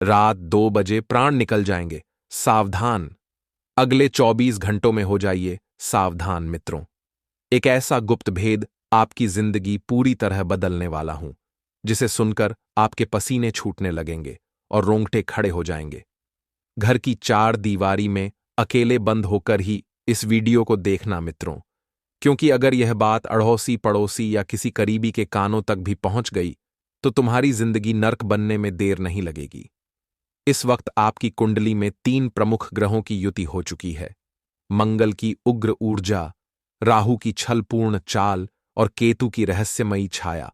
रात 2 बजे प्राण निकल जाएंगे, सावधान। अगले 24 घंटों में हो जाइए सावधान मित्रों। एक ऐसा गुप्त भेद आपकी जिंदगी पूरी तरह बदलने वाला हूं, जिसे सुनकर आपके पसीने छूटने लगेंगे और रोंगटे खड़े हो जाएंगे। घर की 4 दीवारी में अकेले बंद होकर ही इस वीडियो को देखना मित्रों, क्योंकि अगर यह बात अड़ोसी पड़ोसी या किसी करीबी के कानों तक भी पहुंच गई तो तुम्हारी जिंदगी नर्क बनने में देर नहीं लगेगी। इस वक्त आपकी कुंडली में 3 प्रमुख ग्रहों की युति हो चुकी है। मंगल की उग्र ऊर्जा, राहु की छलपूर्ण चाल और केतु की रहस्यमयी छाया।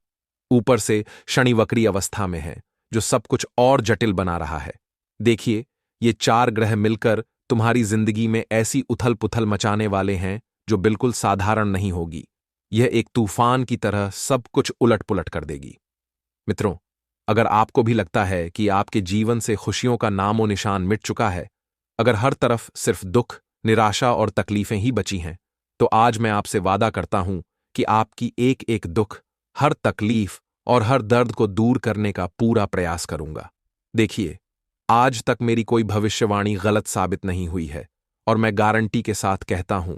ऊपर से शनि वक्री अवस्था में है, जो सब कुछ और जटिल बना रहा है। देखिए, ये 4 ग्रह मिलकर तुम्हारी जिंदगी में ऐसी उथल पुथल मचाने वाले हैं जो बिल्कुल साधारण नहीं होगी। यह एक तूफान की तरह सब कुछ उलट पुलट कर देगी। मित्रों, अगर आपको भी लगता है कि आपके जीवन से खुशियों का नामो निशान मिट चुका है, अगर हर तरफ सिर्फ दुख, निराशा और तकलीफें ही बची हैं, तो आज मैं आपसे वादा करता हूं कि आपकी एक एक दुख, हर तकलीफ और हर दर्द को दूर करने का पूरा प्रयास करूंगा। देखिए, आज तक मेरी कोई भविष्यवाणी गलत साबित नहीं हुई है, और मैं गारंटी के साथ कहता हूं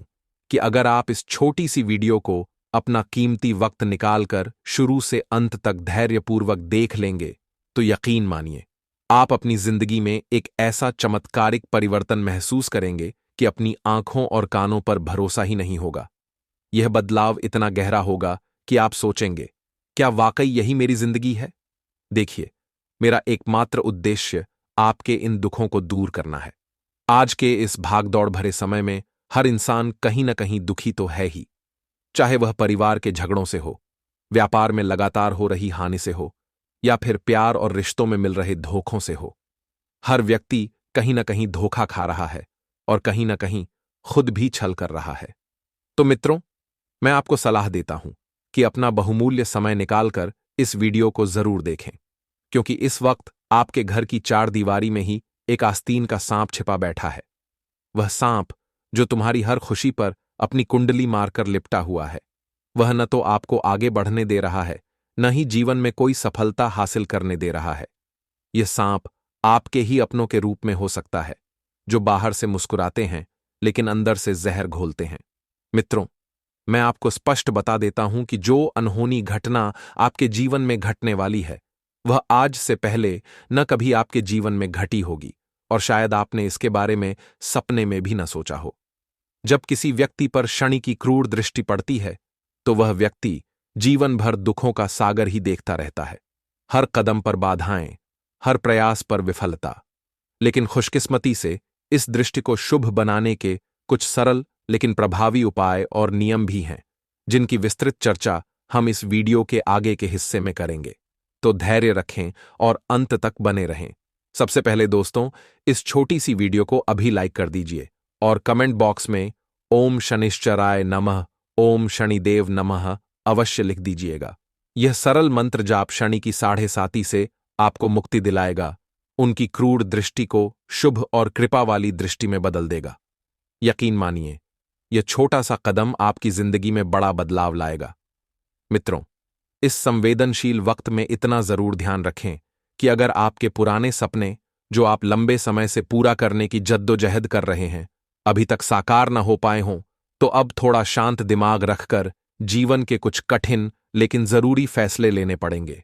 कि अगर आप इस छोटी सी वीडियो को अपना कीमती वक्त निकालकर शुरू से अंत तक धैर्यपूर्वक देख लेंगे, तो यकीन मानिए, आप अपनी जिंदगी में एक ऐसा चमत्कारिक परिवर्तन महसूस करेंगे कि अपनी आंखों और कानों पर भरोसा ही नहीं होगा। यह बदलाव इतना गहरा होगा कि आप सोचेंगे, क्या वाकई यही मेरी जिंदगी है? देखिए, मेरा एकमात्र उद्देश्य आपके इन दुखों को दूर करना है। आज के इस भागदौड़ भरे समय में हर इंसान कहीं न कहीं दुखी तो है ही, चाहे वह परिवार के झगड़ों से हो, व्यापार में लगातार हो रही हानि से हो, या फिर प्यार और रिश्तों में मिल रहे धोखों से हो। हर व्यक्ति कहीं न कहीं धोखा खा रहा है और कहीं न कहीं खुद भी छल कर रहा है। तो मित्रों, मैं आपको सलाह देता हूं कि अपना बहुमूल्य समय निकालकर इस वीडियो को जरूर देखें, क्योंकि इस वक्त आपके घर की 4 दीवारी में ही एक आस्तीन का सांप छिपा बैठा है। वह सांप जो तुम्हारी हर खुशी पर अपनी कुंडली मारकर लिपटा हुआ है। वह न तो आपको आगे बढ़ने दे रहा है, न ही जीवन में कोई सफलता हासिल करने दे रहा है। यह सांप आपके ही अपनों के रूप में हो सकता है, जो बाहर से मुस्कुराते हैं लेकिन अंदर से जहर घोलते हैं। मित्रों, मैं आपको स्पष्ट बता देता हूं कि जो अनहोनी घटना आपके जीवन में घटने वाली है, वह आज से पहले न कभी आपके जीवन में घटी होगी, और शायद आपने इसके बारे में सपने में भी न सोचा हो। जब किसी व्यक्ति पर शनि की क्रूर दृष्टि पड़ती है, तो वह व्यक्ति जीवन भर दुखों का सागर ही देखता रहता है। हर कदम पर बाधाएं, हर प्रयास पर विफलता। लेकिन खुशकिस्मती से इस दृष्टि को शुभ बनाने के कुछ सरल लेकिन प्रभावी उपाय और नियम भी हैं, जिनकी विस्तृत चर्चा हम इस वीडियो के आगे के हिस्से में करेंगे। तो धैर्य रखें और अंत तक बने रहें। सबसे पहले दोस्तों, इस छोटी सी वीडियो को अभी लाइक कर दीजिए और कमेंट बॉक्स में ओम शनिश्चराय नमः, ओम शनिदेव नमः अवश्य लिख दीजिएगा। यह सरल मंत्र जाप शनि की 7.5 से आपको मुक्ति दिलाएगा, उनकी क्रूर दृष्टि को शुभ और कृपा वाली दृष्टि में बदल देगा। यकीन मानिए, यह छोटा सा कदम आपकी जिंदगी में बड़ा बदलाव लाएगा। मित्रों, इस संवेदनशील वक्त में इतना जरूर ध्यान रखें कि अगर आपके पुराने सपने, जो आप लंबे समय से पूरा करने की जद्दोजहद कर रहे हैं, अभी तक साकार न हो पाए हों, तो अब थोड़ा शांत दिमाग रखकर जीवन के कुछ कठिन लेकिन जरूरी फैसले लेने पड़ेंगे।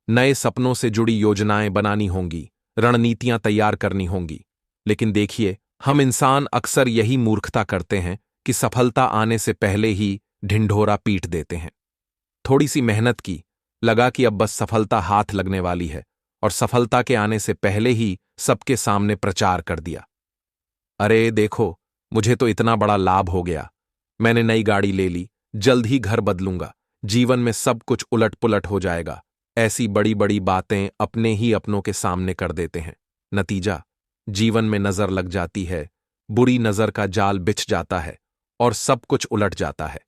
नए सपनों से जुड़ी योजनाएं बनानी होंगी, रणनीतियां तैयार करनी होंगी। लेकिन देखिए, हम इंसान अक्सर यही मूर्खता करते हैं कि सफलता आने से पहले ही ढिंढोरा पीट देते हैं। थोड़ी सी मेहनत की, लगा कि अब बस सफलता हाथ लगने वाली है, और सफलता के आने से पहले ही सबके सामने प्रचार कर दिया। अरे देखो, मुझे तो इतना बड़ा लाभ हो गया, मैंने नई गाड़ी ले ली, जल्द ही घर बदलूंगा, जीवन में सब कुछ उलट पुलट हो जाएगा। ऐसी बड़ी बड़ी बातें अपने ही अपनों के सामने कर देते हैं। नतीजा, जीवन में नजर लग जाती है, बुरी नजर का जाल बिछ जाता है और सब कुछ उलट जाता है।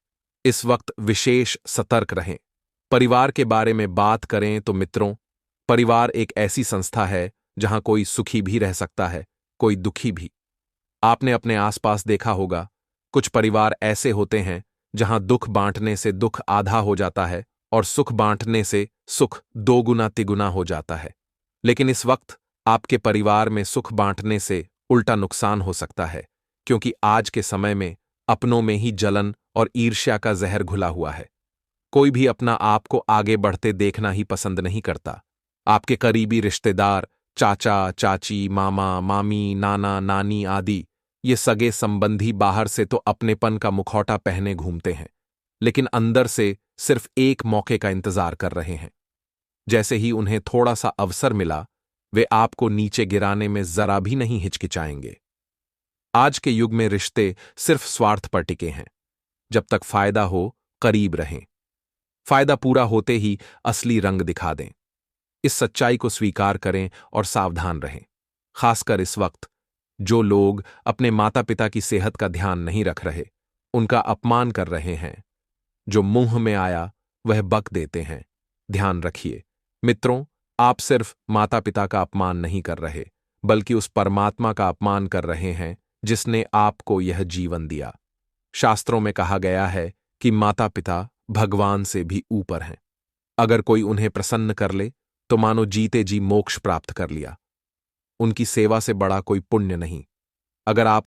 इस वक्त विशेष सतर्क रहें। परिवार के बारे में बात करें तो मित्रों, परिवार एक ऐसी संस्था है जहां कोई सुखी भी रह सकता है, कोई दुखी भी। आपने अपने आसपास देखा होगा, कुछ परिवार ऐसे होते हैं जहां दुख बांटने से दुख आधा हो जाता है और सुख बांटने से सुख 2 गुना तिगुना हो जाता है। लेकिन इस वक्त आपके परिवार में सुख बांटने से उल्टा नुकसान हो सकता है, क्योंकि आज के समय में अपनों में ही जलन और ईर्ष्या का जहर घुला हुआ है। कोई भी अपना आप को आगे बढ़ते देखना ही पसंद नहीं करता। आपके करीबी रिश्तेदार, चाचा, चाची, मामा, मामी, नाना, नानी आदि ये सगे संबंधी बाहर से तो अपनेपन का मुखौटा पहने घूमते हैं, लेकिन अंदर से सिर्फ एक मौके का इंतजार कर रहे हैं। जैसे ही उन्हें थोड़ा सा अवसर मिला, वे आपको नीचे गिराने में जरा भी नहीं हिचकिचाएंगे। आज के युग में रिश्ते सिर्फ स्वार्थ पर टिके हैं। जब तक फायदा हो, करीब रहें। फायदा पूरा होते ही असली रंग दिखा दें। इस सच्चाई को स्वीकार करें और सावधान रहें। खासकर इस वक्त जो लोग अपने माता पिता की सेहत का ध्यान नहीं रख रहे, उनका अपमान कर रहे हैं। जो मुंह में आया वह बक देते हैं। ध्यान रखिए मित्रों, आप सिर्फ माता पिता का अपमान नहीं कर रहे, बल्कि उस परमात्मा का अपमान कर रहे हैं जिसने आपको यह जीवन दिया। शास्त्रों में कहा गया है कि माता पिता भगवान से भी ऊपर हैं। अगर कोई उन्हें प्रसन्न कर ले तो मानो जीते जी मोक्ष प्राप्त कर लिया। उनकी सेवा से बड़ा कोई पुण्य नहीं। अगर आप